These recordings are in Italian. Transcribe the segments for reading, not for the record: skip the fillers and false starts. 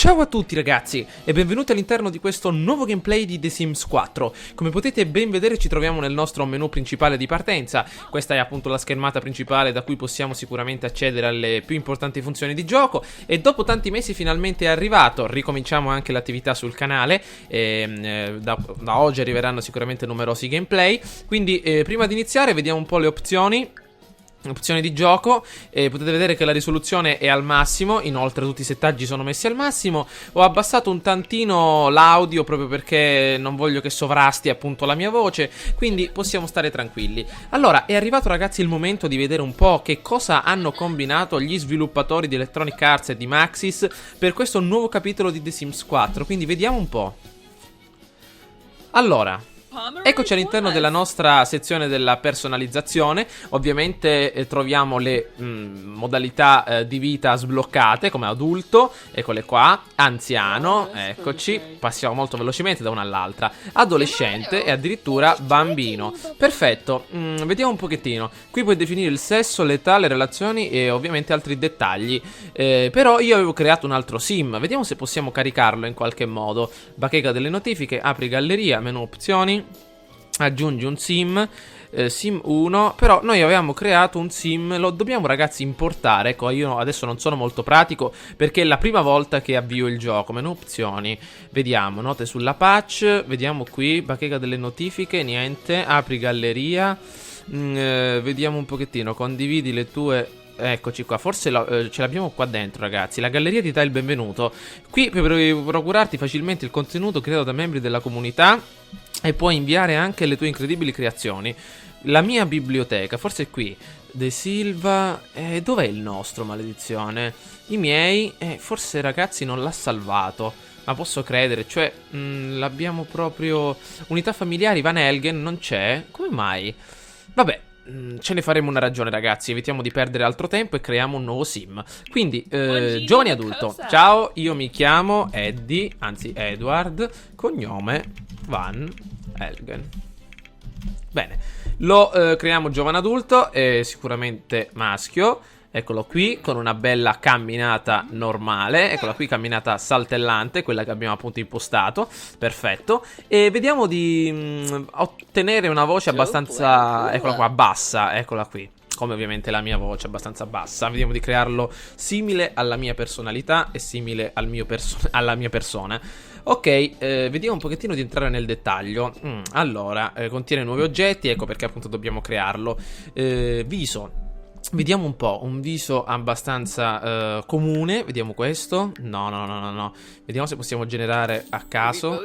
Ciao a tutti ragazzi e benvenuti all'interno di questo nuovo gameplay di The Sims 4. Come potete ben vedere ci troviamo nel nostro menu principale di partenza. Questa è appunto la schermata principale da cui possiamo sicuramente accedere alle più importanti funzioni di gioco. E dopo tanti mesi finalmente è arrivato, ricominciamo anche l'attività sul canale. Da oggi arriveranno sicuramente numerosi gameplay. Quindi prima di iniziare vediamo un po' le opzioni di gioco. Potete vedere che la risoluzione è al massimo, inoltre tutti i settaggi sono messi al massimo. Ho abbassato un tantino l'audio proprio perché non voglio che sovrasti appunto la mia voce, quindi possiamo stare tranquilli. Allora, è arrivato ragazzi il momento di vedere un po' che cosa hanno combinato gli sviluppatori di Electronic Arts e di Maxis per questo nuovo capitolo di The Sims 4, quindi vediamo un po'. Allora, eccoci all'interno della nostra sezione della personalizzazione. Ovviamente troviamo le modalità di vita sbloccate come adulto, eccole qua, anziano, eccoci, passiamo molto velocemente da una all'altra, adolescente e addirittura bambino. Perfetto, vediamo un pochettino. Qui puoi definire il sesso, l'età, le relazioni e ovviamente altri dettagli. Però io avevo creato un altro sim, vediamo se possiamo caricarlo in qualche modo. Bacheca delle notifiche, apri galleria, menu opzioni, aggiungi un sim, sim 1, però noi avevamo creato un sim, lo dobbiamo ragazzi importare. Ecco, io adesso non sono molto pratico perché è la prima volta che avvio il gioco. Menu opzioni, vediamo, note sulla patch, vediamo qui, bacheca delle notifiche, niente, apri galleria, vediamo un pochettino, condividi le tue... Eccoci qua, forse ce l'abbiamo qua dentro ragazzi. La galleria ti dà il benvenuto. Qui puoi procurarti facilmente il contenuto creato da membri della comunità e puoi inviare anche le tue incredibili creazioni. La mia biblioteca, forse è qui. De Silva, dov'è il nostro, maledizione? I miei, forse ragazzi non l'ha salvato. Ma posso credere, cioè l'abbiamo proprio... Unità familiari, Van Helgen, non c'è? Come mai? Vabbè, ce ne faremo una ragione ragazzi, evitiamo di perdere altro tempo e creiamo un nuovo sim. Quindi, giovane adulto. Ciao, io mi chiamo Eddie, anzi Edward, cognome Van Helgen. Bene, lo creiamo giovane adulto, sicuramente maschio. Eccolo qui, con una bella camminata normale. Eccola qui, camminata saltellante, quella che abbiamo appunto impostato. Perfetto. E vediamo di ottenere una voce abbastanza, eccola qua, bassa. Eccola qui, come ovviamente la mia voce, abbastanza bassa. Vediamo di crearlo simile alla mia personalità e simile al mio alla mia persona. Ok, vediamo un pochettino di entrare nel dettaglio. Allora, contiene nuovi oggetti, ecco perché appunto dobbiamo crearlo. Viso. Vediamo un po', un viso abbastanza comune. Vediamo questo. No. Vediamo se possiamo generare a caso.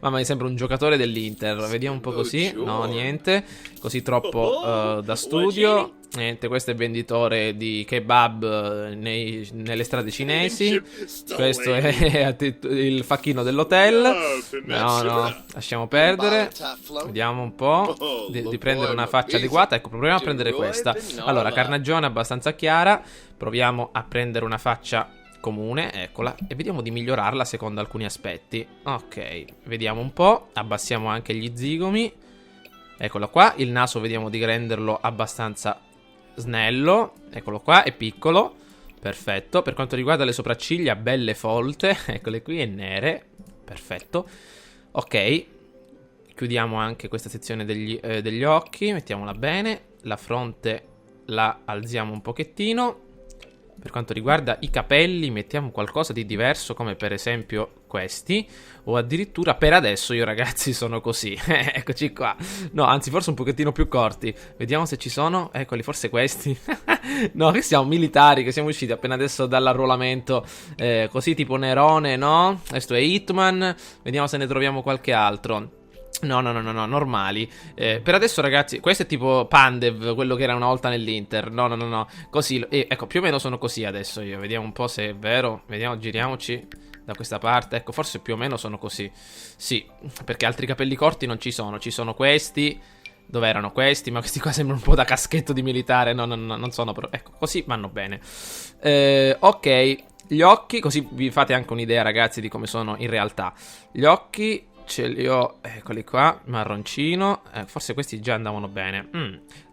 Mamma mia, sembra un giocatore dell'Inter. Vediamo un po' così. No, niente. Così troppo da studio. Niente, questo è venditore di kebab nelle strade cinesi. Questo è il facchino dell'hotel. No, lasciamo perdere. Vediamo un po' di prendere una faccia adeguata. Ecco, proviamo a prendere questa. Allora, carnagione abbastanza chiara. Proviamo a prendere una faccia comune, eccola. E vediamo di migliorarla secondo alcuni aspetti. Ok, vediamo un po'. Abbassiamo anche gli zigomi. Eccola qua. Il naso vediamo di renderlo abbastanza snello, eccolo qua, è piccolo, perfetto. Per quanto riguarda le sopracciglia, belle folte, eccole qui, e nere, perfetto. Ok, chiudiamo anche questa sezione degli occhi, mettiamola bene. La fronte la alziamo un pochettino. Per quanto riguarda i capelli mettiamo qualcosa di diverso, come per esempio questi, o addirittura per adesso io ragazzi sono così. Eccoci qua. No, anzi forse un pochettino più corti. Vediamo se ci sono. Eccoli, forse questi. No, che siamo militari, che siamo usciti appena adesso dall'arruolamento, così tipo Nerone, no? Questo è Hitman. Vediamo se ne troviamo qualche altro. No, normali. Per adesso ragazzi, questo è tipo Pandev, quello che era una volta nell'Inter. No, così, ecco, più o meno sono così adesso io. Vediamo un po' se è vero. Vediamo, giriamoci da questa parte. Ecco, forse più o meno sono così. Sì, perché altri capelli corti non ci sono. Ci sono questi. Dove erano questi? Ma questi qua sembrano un po' da caschetto di militare. No, non sono però. Ecco, così vanno bene. Ok, gli occhi, così vi fate anche un'idea ragazzi di come sono in realtà. Gli occhi ce li ho, eccoli qua, marroncino, forse questi già andavano bene.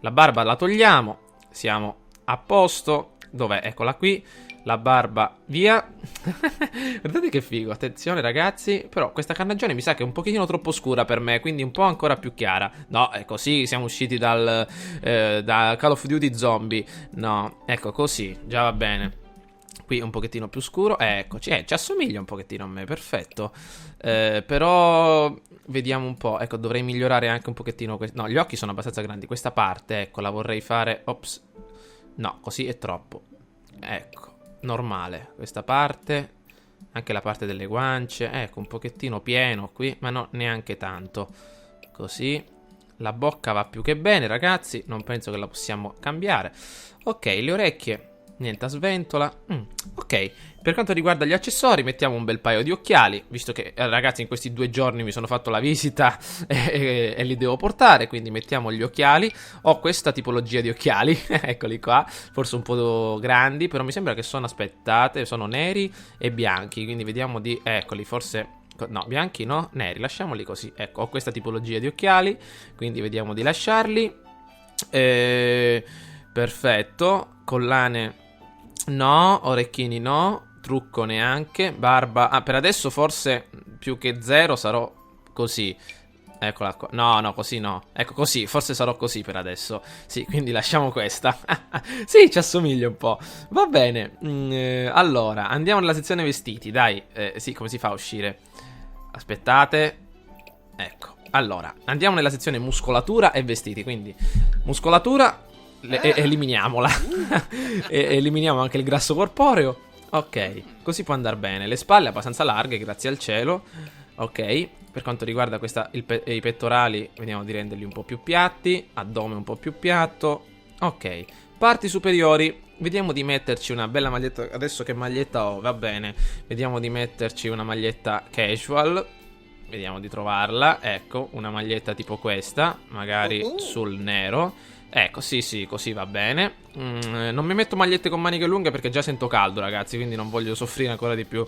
La barba la togliamo, siamo a posto. Dov'è? Eccola qui. La barba, via. Guardate che figo, attenzione ragazzi. Però questa carnagione mi sa che è un pochino troppo scura per me, quindi un po' ancora più chiara. No, è così, siamo usciti da Call of Duty Zombie. No, ecco così, già va bene. Qui un pochettino più scuro, eccoci, ci assomiglia un pochettino a me, perfetto. Però vediamo un po', ecco, dovrei migliorare anche un pochettino. No, gli occhi sono abbastanza grandi, questa parte, ecco, la vorrei fare. Ops, no, così è troppo. Ecco, normale, questa parte, anche la parte delle guance, ecco, un pochettino pieno qui, ma no, neanche tanto. Così, la bocca va più che bene, ragazzi, non penso che la possiamo cambiare. Ok, le orecchie. Niente a sventola. Ok, per quanto riguarda gli accessori mettiamo un bel paio di occhiali, visto che ragazzi in questi 2 giorni mi sono fatto la visita e li devo portare, quindi mettiamo gli occhiali. Ho questa tipologia di occhiali, eccoli qua, forse un po' grandi, però mi sembra che sono, aspettate, sono neri e bianchi, quindi vediamo di, eccoli, forse... No, bianchi no, neri, lasciamoli così. Ecco, ho questa tipologia di occhiali, quindi vediamo di lasciarli. Perfetto, collane... No, orecchini no, trucco neanche, barba... Ah, per adesso forse più che 0 sarò così. Eccola qua. No, no, così no. Ecco, così, forse sarò così per adesso. Sì, quindi lasciamo questa. Sì, ci assomiglia un po'. Va bene. Allora, andiamo nella sezione vestiti, dai. Sì, come si fa a uscire? Aspettate. Ecco, allora, andiamo nella sezione muscolatura e vestiti, quindi muscolatura... eliminiamola. Eliminiamo anche il grasso corporeo. Ok, così può andare bene. Le spalle abbastanza larghe, grazie al cielo. Ok, per quanto riguarda i pettorali, vediamo di renderli un po' più piatti. Addome un po' più piatto. Ok, parti superiori. Vediamo di metterci una bella maglietta. Adesso che maglietta ho? Va bene. Vediamo di metterci una maglietta casual. Vediamo di trovarla. Ecco, una maglietta tipo questa, magari sul nero. Ecco, sì, così va bene. Non mi metto magliette con maniche lunghe perché già sento caldo, ragazzi, quindi non voglio soffrire ancora di più.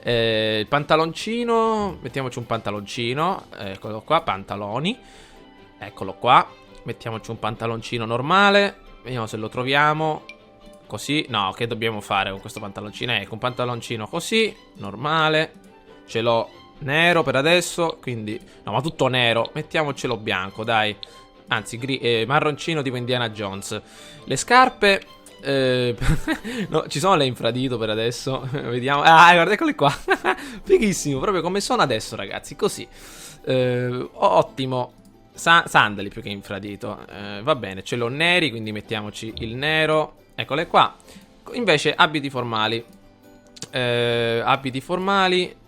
Il pantaloncino, mettiamoci un pantaloncino. Eccolo qua, pantaloni. Eccolo qua. Mettiamoci un pantaloncino normale. Vediamo se lo troviamo. Così, no, che dobbiamo fare con questo pantaloncino? Ecco, un pantaloncino così, normale. Ce l'ho nero per adesso, quindi... No, ma tutto nero. Mettiamocelo bianco, dai. Anzi, marroncino tipo Indiana Jones. Le scarpe... no, ci sono le infradito per adesso. Vediamo. Ah, guarda, eccole qua. Fighissimo, proprio come sono adesso, ragazzi. Così. Ottimo. Sandali più che infradito. Va bene, ce l'ho neri, quindi mettiamoci il nero. Eccole qua. Invece, abiti formali. Abiti formali.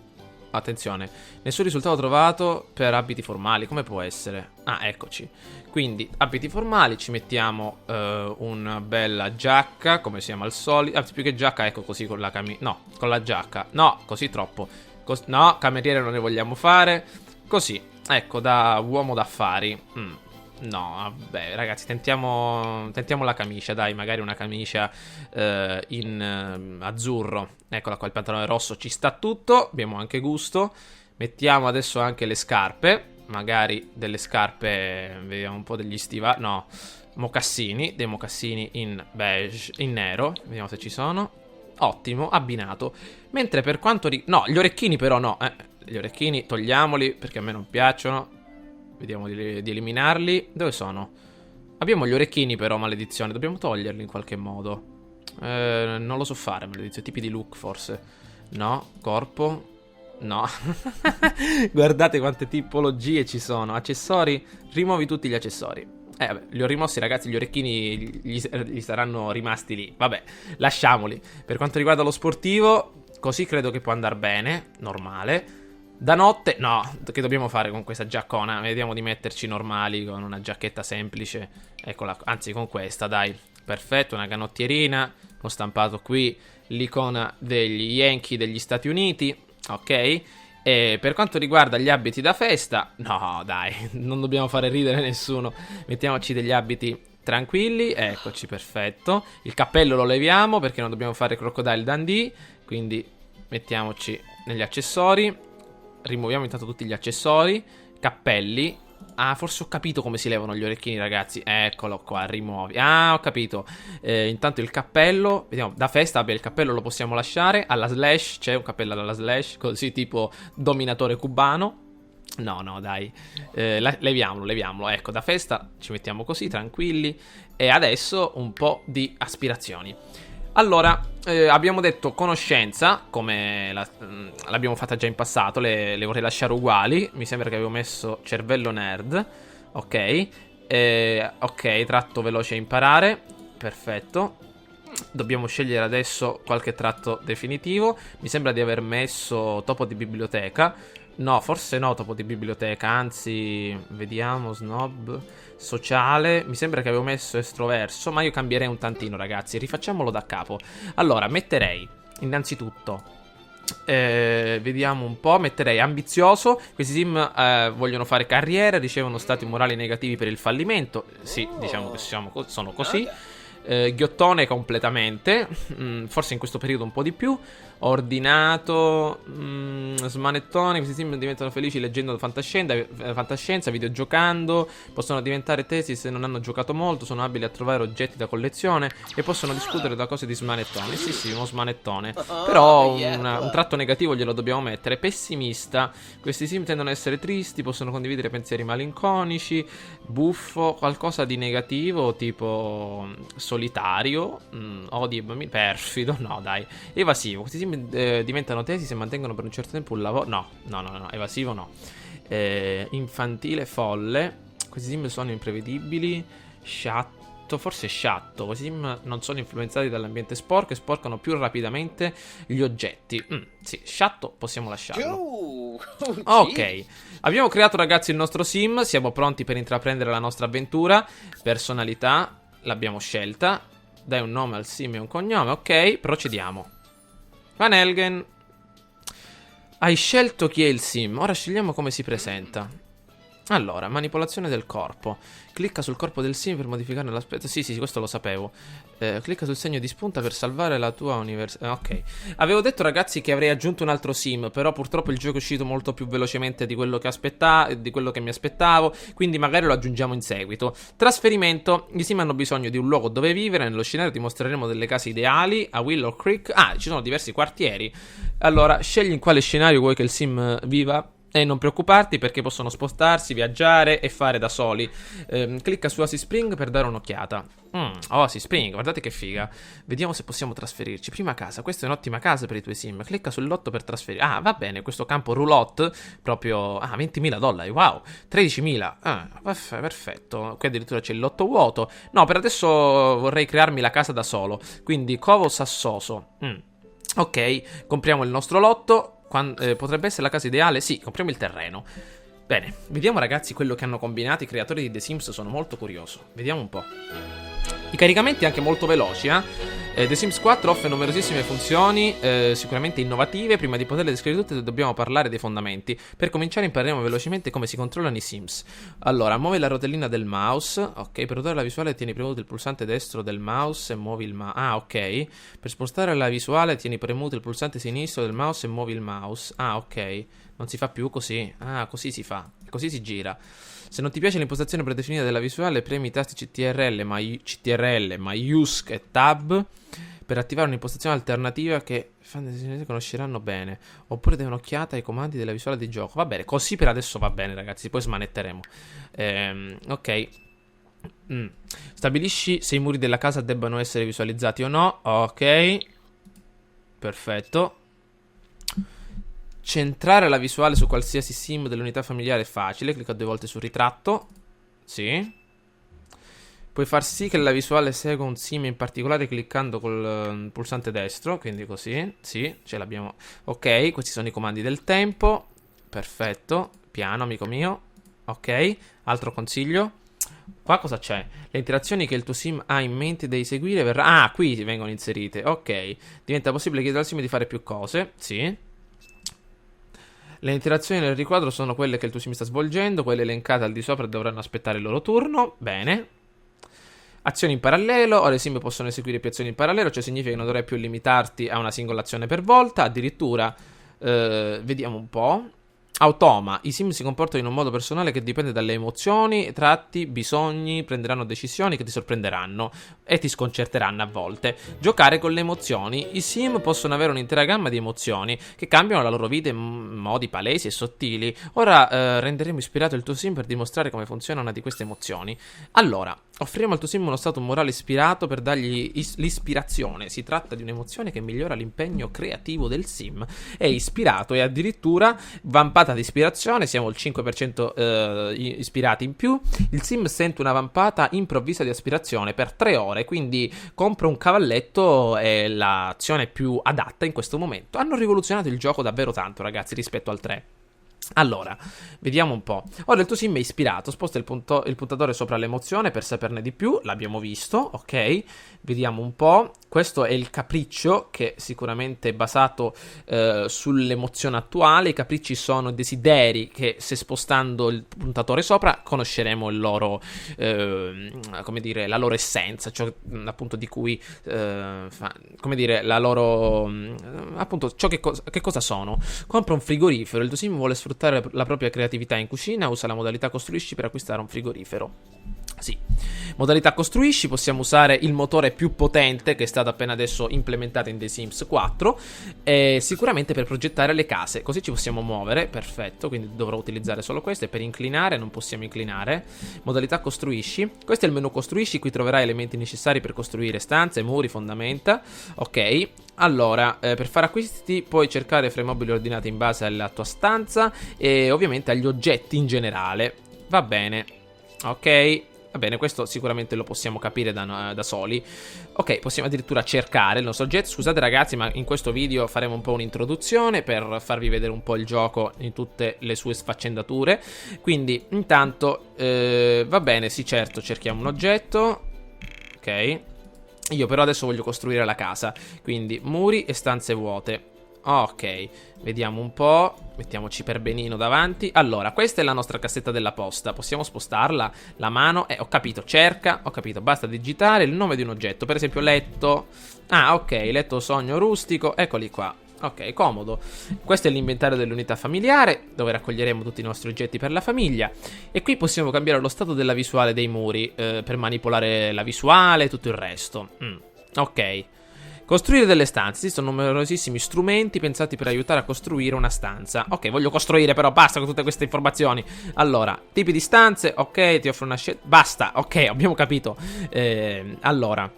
Attenzione, nessun risultato trovato per abiti formali. Come può essere? Ah, eccoci. Quindi, abiti formali, ci mettiamo una bella giacca, come siamo al solito. Anzi, più che giacca, ecco così con la camicia. No, con la giacca. No, così troppo. No, cameriere non ne vogliamo fare. Così, ecco, da uomo d'affari. No, vabbè, ragazzi, tentiamo la camicia, dai, magari una camicia in azzurro. Eccola qua, il pantalone rosso ci sta tutto, abbiamo anche gusto. Mettiamo adesso anche le scarpe, magari delle scarpe, vediamo un po' degli stivali, no, mocassini, dei mocassini in beige, in nero, vediamo se ci sono. Ottimo, abbinato. Mentre per quanto no, gli orecchini però no, gli orecchini togliamoli perché a me non piacciono. Vediamo di eliminarli. Dove sono? Abbiamo gli orecchini però, maledizione. Dobbiamo toglierli in qualche modo. Non lo so fare, maledizione. Tipi di look forse. No, corpo. No. Guardate quante tipologie ci sono. Accessori. Rimuovi tutti gli accessori. Vabbè, li ho rimossi, ragazzi. Gli orecchini gli saranno rimasti lì. Vabbè, lasciamoli. Per quanto riguarda lo sportivo, così credo che può andare bene. Normale. Da notte, no, che dobbiamo fare con questa giaccona? Vediamo di metterci normali con una giacchetta semplice. Eccola, anzi con questa, dai. Perfetto, una canottierina. Ho stampato qui l'icona degli Yankee degli Stati Uniti. Ok. E per quanto riguarda gli abiti da festa, no, dai, non dobbiamo fare ridere nessuno. Mettiamoci degli abiti tranquilli. Eccoci, perfetto. Il cappello lo leviamo perché non dobbiamo fare Crocodile Dundee. Quindi mettiamoci negli accessori. Rimuoviamo intanto tutti gli accessori. Cappelli. Ah, forse ho capito come si levano gli orecchini, ragazzi. Eccolo qua, rimuovi. Ah, ho capito. Intanto il cappello. Vediamo, da festa, vabbè, il cappello lo possiamo lasciare. Alla Slash, c'è un cappello alla Slash, così tipo dominatore cubano. No, no, dai. Leviamolo, leviamolo. Ecco, da festa ci mettiamo così, tranquilli. E adesso un po' di aspirazioni. Allora, abbiamo detto conoscenza, come l'abbiamo fatta già in passato, le vorrei lasciare uguali. Mi sembra che avevo messo cervello nerd. Ok. Ok, tratto veloce imparare. Perfetto. Dobbiamo scegliere adesso qualche tratto definitivo. Mi sembra di aver messo topo di biblioteca. No, forse no, topo di biblioteca. Anzi, vediamo, snob, sociale. Mi sembra che avevo messo estroverso, ma io cambierei un tantino, ragazzi. Rifacciamolo da capo. Allora, metterei innanzitutto vediamo un po'. Metterei ambizioso. Questi sim vogliono fare carriera, ricevono stati morali negativi per il fallimento. Sì, diciamo che sono così. Ghiottone completamente. Forse in questo periodo un po' di più. Ordinato. Smanettone. Questi sim diventano felici leggendo fantascienza, videogiocando. Possono diventare tesi se non hanno giocato molto. Sono abili a trovare oggetti da collezione e possono discutere da cose di smanettone. Sì, sì, uno smanettone. Però un tratto negativo glielo dobbiamo mettere. Pessimista. Questi sim tendono ad essere tristi. Possono condividere pensieri malinconici. Buffo. Qualcosa di negativo, tipo solitario. Odi e bambini. Perfido. No, dai. Evasivo. Questi sim diventano tesi se mantengono per un certo tempo un lavoro. No, no, no, no, evasivo no. Infantile, folle. Questi sim sono imprevedibili. Sciatto, forse sciatto. Questi sim non sono influenzati dall'ambiente sporco e sporcano più rapidamente gli oggetti. Sì, sciatto possiamo lasciarlo. Ok, abbiamo creato, ragazzi, il nostro sim. Siamo pronti per intraprendere la nostra avventura. Personalità l'abbiamo scelta. Dai un nome al sim e un cognome. Ok, procediamo. Van Helgen, hai scelto chi è il sim. Ora scegliamo come si presenta. Allora, manipolazione del corpo. Clicca sul corpo del sim per modificarne l'aspetto. Sì, sì, questo lo sapevo. Clicca sul segno di spunta per salvare la tua università. Ok. Avevo detto, ragazzi, che avrei aggiunto un altro sim, però purtroppo il gioco è uscito molto più velocemente di quello che mi aspettavo, quindi magari lo aggiungiamo in seguito. Trasferimento. I sim hanno bisogno di un luogo dove vivere. Nello scenario ti mostreremo delle case ideali a Willow Creek. Ah, ci sono diversi quartieri. Allora, scegli in quale scenario vuoi che il sim viva. E non preoccuparti perché possono spostarsi, viaggiare e fare da soli. Clicca su Oasis Spring per dare un'occhiata. Oasis Spring, guardate che figa. Vediamo se possiamo trasferirci. Prima casa, questa è un'ottima casa per i tuoi sim. Clicca sul lotto per trasferire. Ah, va bene, questo campo roulotte proprio... Ah, $20.000, wow. 13.000. Ah, perfetto. Qui addirittura c'è il lotto vuoto. No, per adesso vorrei crearmi la casa da solo. Quindi Covo Sassoso. Ok, compriamo il nostro lotto. Potrebbe essere la casa ideale? Sì, compriamo il terreno. Bene, vediamo, ragazzi, quello che hanno combinato i creatori di The Sims. Sono molto curioso. Vediamo un po'. I caricamenti anche molto veloci, The Sims 4 offre numerosissime funzioni, sicuramente innovative. Prima di poterle descrivere tutte dobbiamo parlare dei fondamenti. Per cominciare impareremo velocemente come si controllano i Sims. Allora, muovi la rotellina del mouse. Ok, per usare la visuale tieni premuto il pulsante destro del mouse e muovi il mouse. Ah, ok. Per spostare la visuale tieni premuto il pulsante sinistro del mouse e muovi il mouse. Ah, ok. Non si fa più così. Ah, così si fa. Così si gira. Se non ti piace l'impostazione predefinita della visuale, premi i tasti CTRL, MyUSC e Tab per attivare un'impostazione alternativa che i fan dei Sims conosceranno bene. Oppure dai un'occhiata ai comandi della visuale di gioco. Va bene, così per adesso va bene, ragazzi. Poi smanetteremo. Ok. Stabilisci se i muri della casa debbano essere visualizzati o no. Ok. Perfetto. Centrare la visuale su qualsiasi sim dell'unità familiare è facile. Clicca 2 volte sul ritratto. Sì. Puoi far sì che la visuale segua un sim in particolare cliccando col pulsante destro. Quindi così. Sì, ce l'abbiamo. Ok, questi sono i comandi del tempo. Perfetto. Piano, amico mio. Ok, altro consiglio. Qua cosa c'è? Le interazioni che il tuo sim ha in mente di seguire Ah, qui vengono inserite. Ok. Diventa possibile chiedere al sim di fare più cose. Sì. Le interazioni nel riquadro sono quelle che il tuo sim sta svolgendo. Quelle elencate al di sopra dovranno aspettare il loro turno. Bene. Azioni in parallelo. Ora i sim possono eseguire più azioni in parallelo. Cioè significa che non dovrai più limitarti a una singola azione per volta. Addirittura vediamo un po'. Automa, i sim si comportano in un modo personale che dipende dalle emozioni, tratti, bisogni, prenderanno decisioni che ti sorprenderanno e ti sconcerteranno a volte. Giocare con le emozioni, i sim possono avere un'intera gamma di emozioni che cambiano la loro vita in modi palesi e sottili. Ora renderemo ispirato il tuo sim per dimostrare come funziona una di queste emozioni. Allora, offriamo al tuo sim uno stato morale ispirato per dargli l'ispirazione. Si tratta di un'emozione che migliora l'impegno creativo del sim. È ispirato e addirittura vampata di ispirazione, siamo al 5% ispirati in più. Il sim sente una vampata improvvisa di aspirazione per 3 ore, quindi compra un cavalletto, è l'azione più adatta in questo momento. Hanno rivoluzionato il gioco davvero tanto, ragazzi, rispetto al 3. Allora, vediamo un po'. Ora il tuo sim è ispirato, sposta il puntatore sopra l'emozione per saperne di più, l'abbiamo visto, ok? Vediamo un po'. Questo è il capriccio, che sicuramente è basato sull'emozione attuale. I capricci sono desideri che, se spostando il puntatore sopra, conosceremo il loro, come dire, la loro essenza, cioè appunto di cui, come dire, la loro, appunto, ciò che cosa sono. Compra un frigorifero, il tuo sim vuole sfruttare la propria creatività in cucina, usa la modalità costruisci per acquistare un frigorifero. Sì, modalità costruisci, possiamo usare il motore più potente che è stato appena adesso implementato in The Sims 4, sicuramente per progettare le case, così ci possiamo muovere, perfetto, quindi dovrò utilizzare solo questo, e per inclinare non possiamo inclinare. Modalità costruisci, questo è il menu costruisci, qui troverai elementi necessari per costruire stanze, muri, fondamenta, ok. Allora, per fare acquisti puoi cercare fra i mobili ordinati in base alla tua stanza e ovviamente agli oggetti in generale, va bene, ok. Va bene, questo sicuramente lo possiamo capire da soli. Ok, possiamo addirittura cercare il nostro oggetto. Scusate ragazzi, ma in questo video faremo un po' un'introduzione per farvi vedere un po' il gioco in tutte le sue sfaccendature. Quindi, intanto, va bene, sì certo, cerchiamo un oggetto. Ok. Io però adesso voglio costruire la casa. Quindi, muri e stanze vuote. Ok, vediamo un po'. Mettiamoci per benino davanti. Allora, questa è la nostra cassetta della posta. Possiamo spostarla? La mano, ho capito, cerca. Ho capito, basta digitare il nome di un oggetto. Per esempio letto. Ah, ok, letto sogno rustico. Eccoli qua. Ok, comodo. Questo è l'inventario dell'unità familiare, dove raccoglieremo tutti i nostri oggetti per la famiglia. E qui possiamo cambiare lo stato della visuale dei muri, per manipolare la visuale e tutto il resto. Ok. Costruire delle stanze. Esistono numerosissimi strumenti pensati per aiutare a costruire una stanza. Ok, voglio costruire, però basta con tutte queste informazioni. Allora, tipi di stanze. Ok, ti offro una scelta. Basta, ok, abbiamo capito. Allora,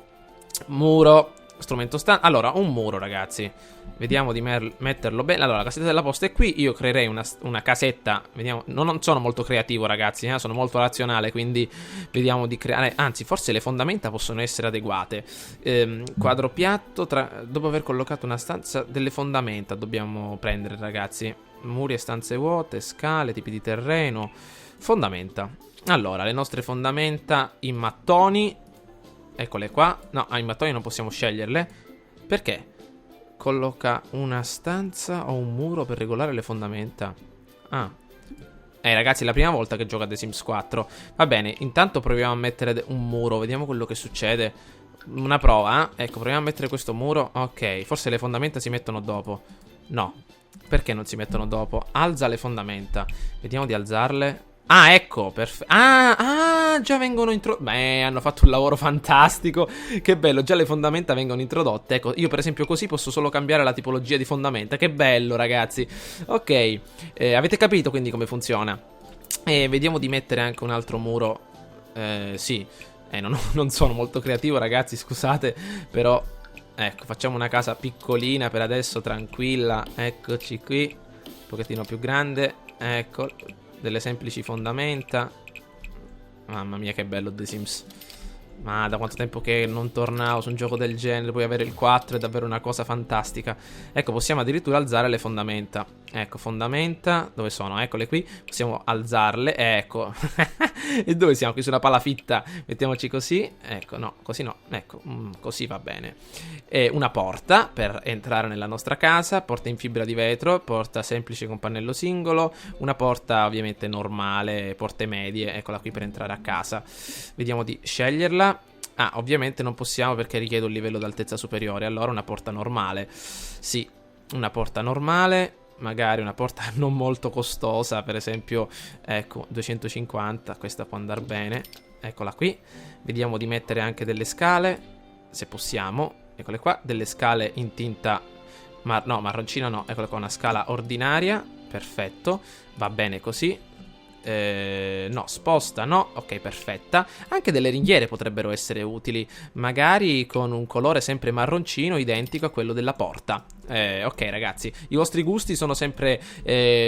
muro, strumento stanza. Allora, un muro, ragazzi. Vediamo di metterlo bene. Allora, la cassetta della posta è qui. Io creerei una casetta. Vediamo. Non sono molto creativo, ragazzi. Sono molto razionale. Quindi vediamo di creare. Anzi, forse le fondamenta possono essere adeguate. Quadro piatto. Dopo aver collocato una stanza, delle fondamenta dobbiamo prendere, ragazzi. Muri e stanze vuote. Scale, tipi di terreno. Fondamenta. Allora, le nostre fondamenta in mattoni. Eccole qua. No, in mattoni non possiamo sceglierle. Perché? Colloca una stanza o un muro per regolare le fondamenta. Ah. Ragazzi, è la prima volta che gioco a The Sims 4. Va bene, intanto proviamo a mettere un muro. Vediamo quello che succede. Una prova, Ecco, proviamo a mettere questo muro. Ok, forse le fondamenta si mettono dopo. No. Perché non si mettono dopo? Alza le fondamenta. Vediamo di alzarle. Ah, ecco, perfetto. Già vengono introdotte. Beh, hanno fatto un lavoro fantastico. Che bello, già le fondamenta vengono introdotte. Ecco, io per esempio così posso solo cambiare la tipologia di fondamenta. Che bello, ragazzi. Ok, avete capito quindi come funziona. Vediamo di mettere anche un altro muro. Sì, non sono molto creativo, ragazzi, scusate. Però, ecco, facciamo una casa piccolina per adesso, tranquilla. Eccoci qui. Un pochettino più grande. Ecco, delle semplici fondamenta. Mamma mia, che bello The Sims. Ma da quanto tempo che non tornavo su un gioco del genere. Poi avere il 4 è davvero una cosa fantastica. Ecco, possiamo addirittura alzare le fondamenta. Ecco, fondamenta, dove sono? Eccole qui, possiamo alzarle. Ecco. E dove siamo? Qui sulla palafitta. Mettiamoci così. Ecco, no, così no. Ecco, così va bene. E una porta per entrare nella nostra casa. Porta in fibra di vetro. Porta semplice con pannello singolo. Una porta ovviamente normale. Porte medie. Eccola qui per entrare a casa. Vediamo di sceglierla. Ah, ovviamente non possiamo perché richiede un livello d'altezza superiore. Allora una porta normale. Sì, una porta normale. magari una porta non molto costosa, per esempio, ecco, 250, questa può andare bene. Eccola qui. Vediamo di mettere anche delle scale, se possiamo. Eccole qua, delle scale in tinta no, marroncina no, eccola qua, una scala ordinaria. Perfetto, va bene così. No, sposta, no, ok, perfetta. Anche delle ringhiere potrebbero essere utili, magari con un colore sempre marroncino identico a quello della porta. Ok ragazzi, i vostri gusti sono sempre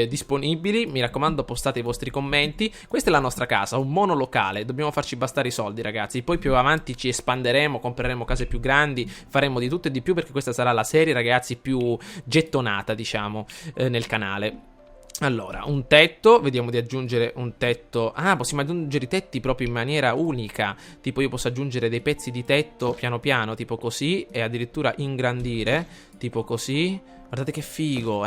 disponibili, mi raccomando postate i vostri commenti. Questa è la nostra casa, un monolocale, dobbiamo farci bastare i soldi ragazzi. Poi più avanti ci espanderemo, compreremo case più grandi, faremo di tutto e di più, perché questa sarà la serie ragazzi più gettonata, diciamo, nel canale. Allora, un tetto, vediamo di aggiungere un tetto. Ah, possiamo aggiungere i tetti proprio in maniera unica. Tipo io posso aggiungere dei pezzi di tetto piano piano, tipo così, e addirittura ingrandire, tipo così. Guardate che figo,